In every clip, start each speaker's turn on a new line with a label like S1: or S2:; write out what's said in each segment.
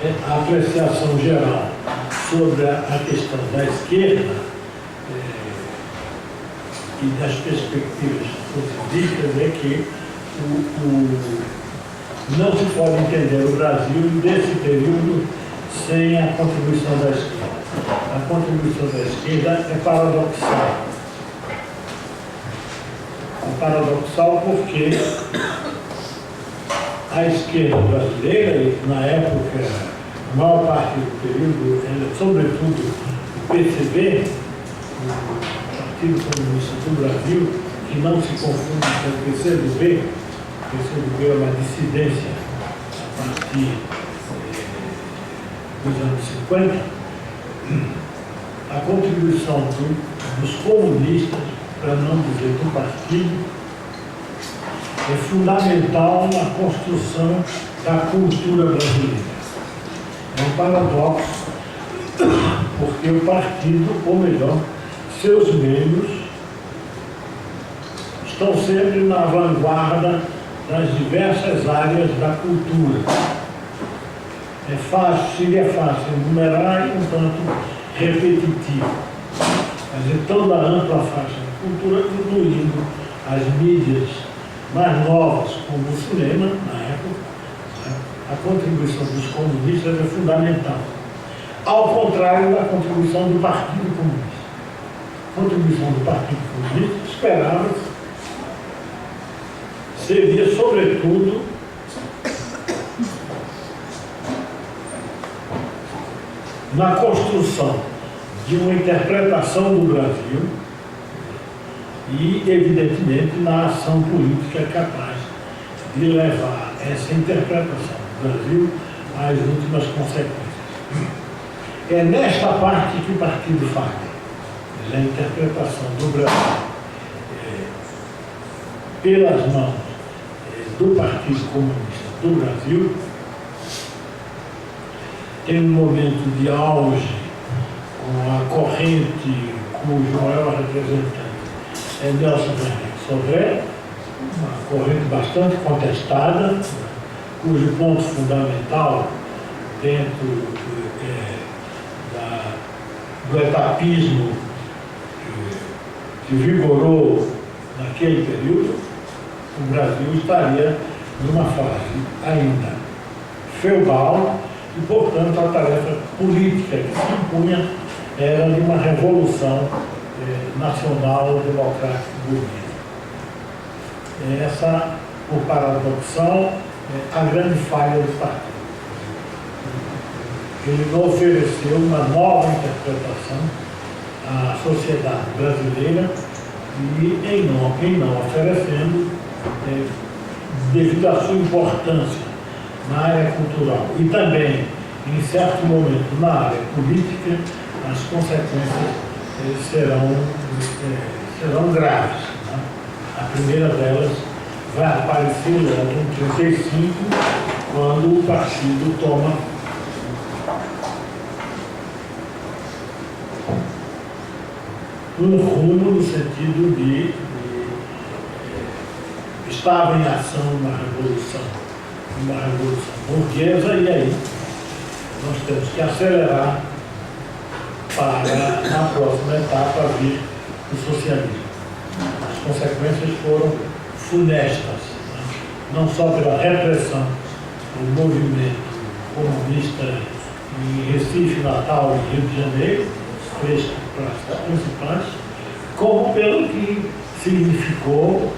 S1: a apreciação geral sobre a questão da esquerda e das perspectivas positivistas é que não se pode entender o Brasil desse período sem a contribuição da esquerda. A contribuição da esquerda é paradoxal. É paradoxal porque a esquerda brasileira, na época, a maior parte do período, sobretudo o PCB, o Partido Comunista do Brasil, que não se confunde com o PCdoB. O PCdoB é uma dissidência a partir dos anos 50, a contribuição dos comunistas, para não dizer do partido, é fundamental na construção da cultura brasileira. É um paradoxo, porque o partido, ou melhor, seus membros, estão sempre na vanguarda das diversas áreas da cultura. É fácil, seria fácil enumerar e um tanto repetitivo. Mas é toda a ampla faixa da cultura, incluindo as mídias mais novas, como o cinema, na época, a contribuição dos comunistas é fundamental. Ao contrário da contribuição do Partido Comunista. A contribuição do Partido Comunista, esperava-se, seria, sobretudo, na construção de uma interpretação do Brasil e, evidentemente, na ação política capaz de levar essa interpretação do Brasil às últimas consequências. É nesta parte que o partido falha, a interpretação do Brasil pelas mãos do Partido Comunista do Brasil. Tem um momento de auge com a corrente cujo maior representante é Nelson Henrique Sodré, uma corrente bastante contestada, cujo ponto fundamental dentro do etapismo que vigorou naquele período, o Brasil estaria numa fase ainda feudal e, portanto, a tarefa política que se impunha era de uma revolução nacional democrática bonita. Essa, por paradoxal, a grande falha do partido. Ele não ofereceu uma nova interpretação à sociedade brasileira e, em não oferecendo, devido à sua importância na área cultural e também, em certo momento, na área política, as consequências serão graves. Né? A primeira delas vai aparecer logo em 1935, quando o partido toma um rumo no sentido de estava em ação uma revolução burguesa, e aí nós temos que acelerar para, na próxima etapa, vir o socialismo. As consequências foram funestas, né? Não só pela repressão do movimento comunista em Recife, Natal e Rio de Janeiro, as três praças principais, como pelo que significou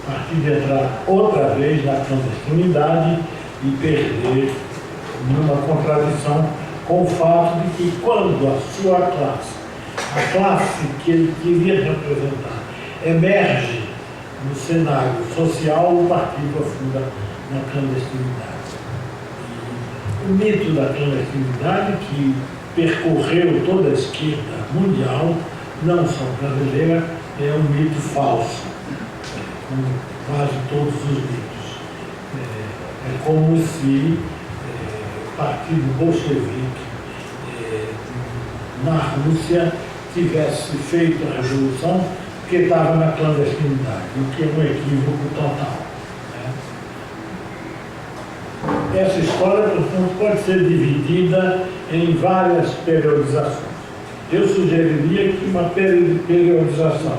S1: a partir de entrar outra vez na clandestinidade e perder numa contradição com o fato de que, quando a sua classe, a classe que ele queria representar, emerge no cenário social, o partido afunda na clandestinidade. O mito da clandestinidade, que percorreu toda a esquerda mundial, não só brasileira, é um mito falso, como quase todos os mitos. É como se o partido bolchevique na Rússia tivesse feito a revolução porque estava na clandestinidade, o que é um equívoco total. Né? Essa história, portanto, pode ser dividida em várias periodizações. Eu sugeriria que uma periodização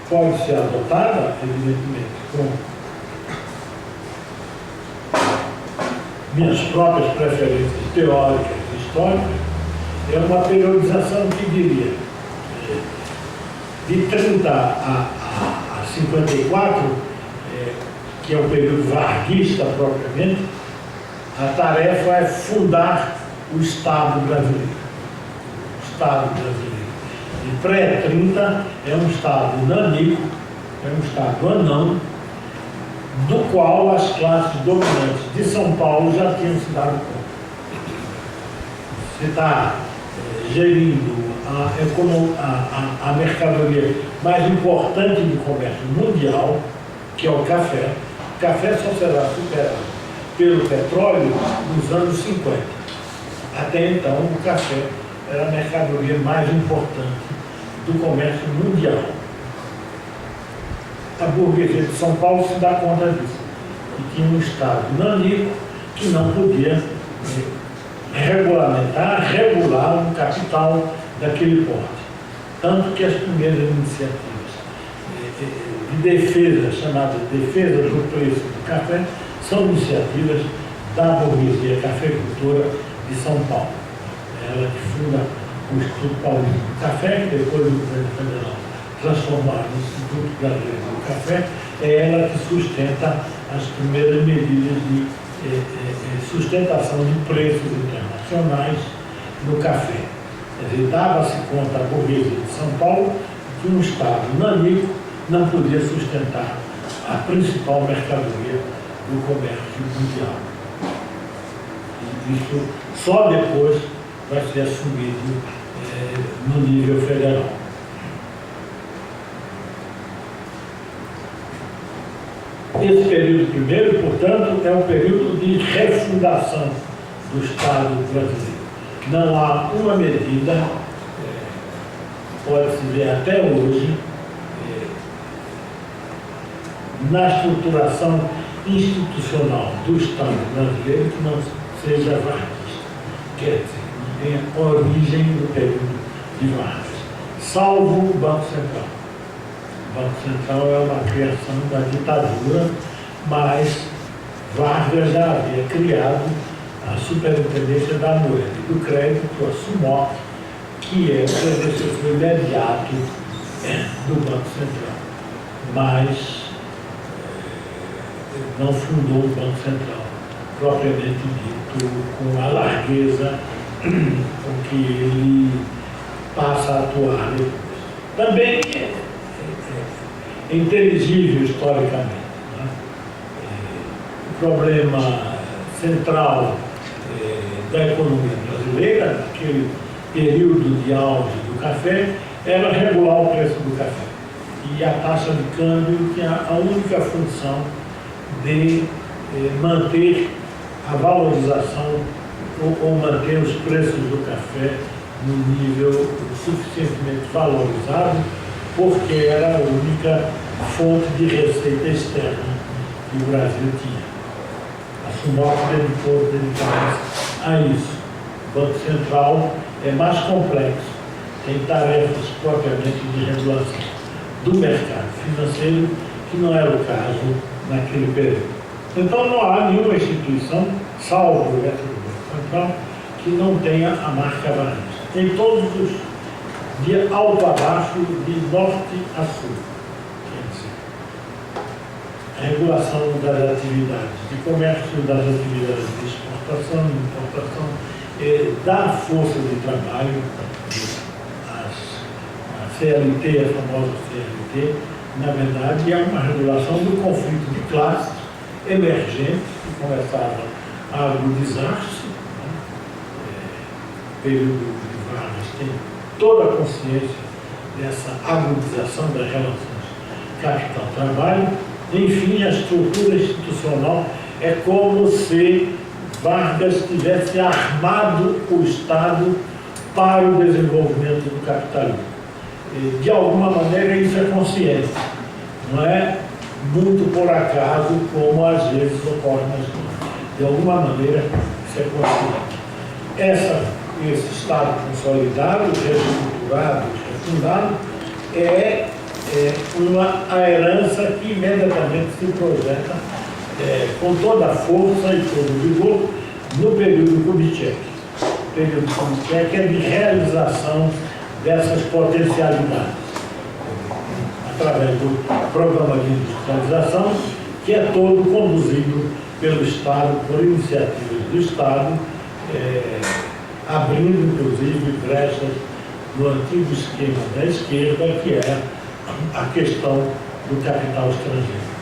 S1: pode ser adotada, evidentemente, com minhas próprias preferências teóricas e históricas. É uma periodização que diria de 30 a 54, que é o período varguista propriamente, a tarefa é fundar o Estado brasileiro. O Estado brasileiro. E pré-30 é um Estado nanico, é um Estado anão, do qual as classes dominantes de São Paulo já tinham se dado conta. Você está gerindo a mercadoria mais importante do comércio mundial, que é o café. O café só será superado pelo petróleo nos anos 50. Até então, o café era a mercadoria mais importante do comércio mundial. A burguesia de São Paulo se dá conta disso. E tinha um Estado nanico que não podia regular um capital daquele porte. Tanto que as primeiras iniciativas de defesa, chamadas defesa do preço do café, são iniciativas da burguesia cafeicultora de São Paulo. Ela que funda o Instituto Paulista do Café, que depois o governo federal transformar no Instituto Brasileiro do Café, é ela que sustenta as primeiras medidas de sustentação de preços internacionais no café. Quer dizer, dava-se conta a burguesia de São Paulo que um Estado nanico não podia sustentar a principal mercadoria do comércio mundial. E isso só depois vai ser assumido no nível federal. Esse período primeiro, portanto, é um período de refundação do Estado brasileiro. Não há uma medida, pode-se ver até hoje, na estruturação institucional do Estado brasileiro que não seja varguista. Quer dizer, não tenha origem no período de Vargas, salvo o Banco Central. O Banco Central é uma criação da ditadura, mas Vargas já havia criado a Superintendência da Moeda e do Crédito, a SUMOC, que é o predecessor imediato do Banco Central. Mas não fundou o Banco Central, propriamente dito, com a largueza com que ele passa a atuar depois. Também é inteligível historicamente. Né? O problema central da economia brasileira, naquele período de auge do café, era regular o preço do café. E a taxa de câmbio tinha a única função de manter a valorização ou manter os preços do café no nível suficientemente valorizado, porque era a única fonte de receita externa que o Brasil tinha. A SUMOC dedicava-se a isso. O Banco Central é mais complexo, tem tarefas propriamente de regulação do mercado financeiro, que não era o caso naquele período. Então não há nenhuma instituição, salvo essa do Banco Central, que não tenha a marca varguista. Tem todos os, de alto a baixo, de norte a sul. Quer dizer, a regulação das atividades de comércio, das atividades de exportação e importação, da força de trabalho, a CLT, a famosa CLT, na verdade, é uma regulação do conflito de classes emergente, que começava a agudizar-se. O período de Vargas tem toda a consciência dessa agudização das relações capital-trabalho. Enfim, a estrutura institucional é como se Vargas tivesse armado o Estado para o desenvolvimento do capitalismo. De alguma maneira isso é consciente, não é muito por acaso, como às vezes ocorre na história. de alguma maneira, ser consciente. Esse Estado consolidado, reestruturado, refundado, é a herança que imediatamente se projeta com toda a força e todo o vigor no período Kubitschek. O período Kubitschek é de realização dessas potencialidades, através do programa de industrialização, que é todo conduzido pelo Estado, por iniciativas do Estado, abrindo, inclusive, brechas no antigo esquema da esquerda, que é a questão do capital estrangeiro.